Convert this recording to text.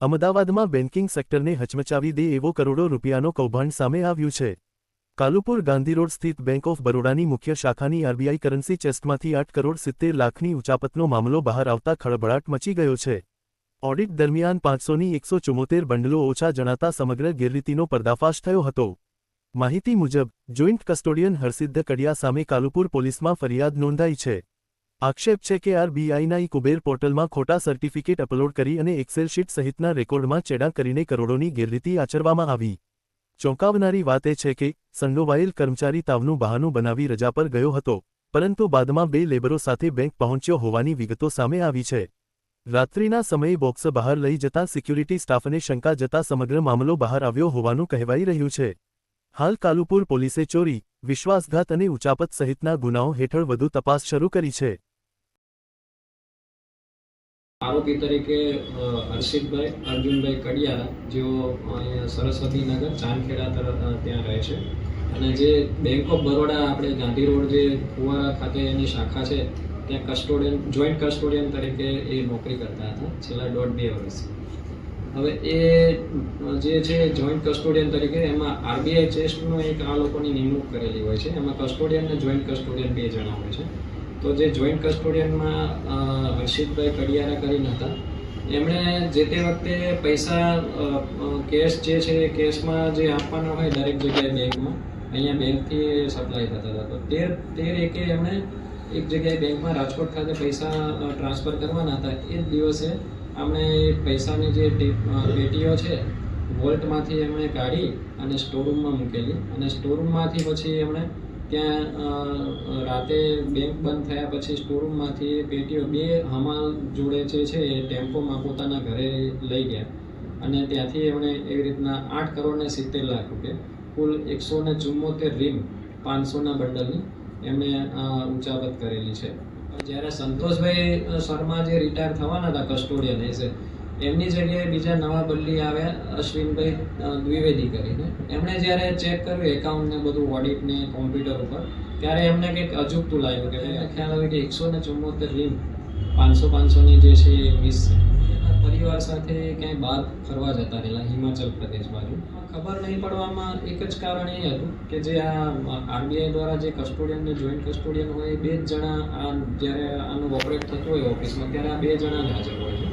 અમદાવાદમાં બેન્કિંગ સેક્ટરને હચમચાવી દે એવો કરોડો રૂપિયાનો કૌભાંડ સામે આવ્યું છે। કાલુપુર ગાંધી રોડ સ્થિત બેંક ઓફ બરોડાની મુખ્ય શાખાની આરબીઆઈ કરન્સી ચેસ્ટમાંથી 8 કરોડ 70 લાખની ઉચાપતનો મામલો બહાર આવતા ખળભળાટ મચી ગયો છે। ઓડિટ દરમિયાન 500ની 174 બંડલો ઓછા જણાતા સમગ્ર ગેરરીતિનો પર્દાફાશ થયો હતો। માહિતી મુજબ જોઈન્ટ કસ્ટોડિયન હરસિદ્ધ કડિયા સામે કાલુપુર પોલીસમાં ફરિયાદ નોંધાઈ છે। આક્ષેપ છે કે આરબીઆઈના કુબેર પોર્ટલમાં ખોટા સર્ટિફિકેટ અપલોડ કરી અને એક્સેલ શીટ સહિતના રેકોર્ડમાં ચેડાં કરીને કરોડોની ગેરરીતિ આચરવામાં આવી। ચોંકાવનારી વાત એ છે કે સંડોવાયેલ કર્મચારી તાવનું બહાનું બનાવી રજા પર ગયો હતો, પરંતુ બાદમાં 2 લેબરો સાથે બેંક પહોંચ્યો હોવાની વિગતો સામે આવી છે। રાત્રિના સમયે બોક્સ બહાર લઈ જતા સિક્યુરિટી સ્ટાફને શંકા જતા સમગ્ર મામલો બહાર આવ્યો હોવાનું કહેવાઈ રહ્યું છે। હાલ કાલુપુર પોલીસે ચોરી, વિશ્વાસઘાત અને ઉચાપત સહિતના ગુનાઓ હેઠળ વધુ તપાસ શરૂ કરી છે। આરોપી તરીકે હર્ષિતભાઈ અર્જુનભાઈ કડિયારા, જેઓ અહીંયા સરસ્વતી નગર ચાંદખેડા તરફ ત્યાં રહે છે, અને જે બેંક ઓફ બરોડા આપણે ગાંધી રોડ જે ફુવારા ખાતે એની શાખા છે ત્યાં કસ્ટોડિયન જોઈન્ટ કસ્ટોડિયન તરીકે એ નોકરી કરતા હતા છેલ્લા 1.5-2 વર્ષ। હવે એ જે છે જોઈન્ટ કસ્ટોડિયન તરીકે એમાં આરબીઆઈ ચેસ્ટનો એક આ લોકોની નિમણૂક કરેલી હોય છે, એમાં કસ્ટોડિયન અને જોઈન્ટ કસ્ટોડિયન 2 જણા હોય છે। તો જે જોઈન્ટ કસ્ટોડિયનમાં હર્ષિતભાઈ કડિયારા કરીને હતા, એમણે જે તે વખતે પૈસા કેશ જે છે એ કેશમાં જે આપવાના હોય દરેક જગ્યાએ બેંકમાં, અહીંયા બેંકથી સપ્લાય થતા હતા, તો 13/1 એમણે એક જગ્યાએ બેંકમાં રાજકોટ ખાતે પૈસા ટ્રાન્સફર કરવાના હતા। એ જ દિવસે આપણે પૈસાની જે પેટીઓ છે વોલ્ટમાંથી એમણે કાઢી અને સ્ટોરરૂમમાં મૂકેલી, અને સ્ટોરરૂમમાંથી પછી એમણે ત્યાં રાતે બેંક બંધ થયા પછી સ્ટોરરૂમમાંથી પેટીઓ 2 હમાલ જોડે જે છે એ ટેમ્પોમાં પોતાના ઘરે લઈ ગયા, અને ત્યાંથી એમણે એવી રીતના 8 કરોડ ને 70 લાખ રૂપિયા, કુલ 174 રીમ 500ના બંડલની એમણે ઉચાપત કરેલી છે। જ્યારે સંતોષભાઈ શર્મા જે રિટાયર થવાના હતા કસ્ટોડિયન એઝ એમની જગ્યાએ બીજા નવા બદલી આવ્યા અશ્વિનભાઈ દ્વિવેદી કરીને। એમણે જ્યારે ચેક કર્યું એકાઉન્ટ ને બધું ઓડિટ ને કોમ્પ્યુટર ઉપર, ત્યારે એમને કંઈક અજુગતું લાગ્યું કે ખ્યાલ આવે કે 174 રીમ 500ની જે છે એ મિસ છે। એના પરિવાર સાથે ક્યાંય બહાર ફરવા જતા રહેલા હિમાચલ પ્રદેશ બાજુ। ખબર નહીં પડવામાં એક જ કારણ એ હતું કે જે આ આરબીઆઈ દ્વારા જે કસ્ટોડિયન ને જોઈન્ટ કસ્ટોડિયન હોય એ 2 જ જણા જ્યારે આનું ઓપરેટ થતું હોય ઓફિસમાં, ત્યારે આ 2 જણા જ હાજર હોય છે।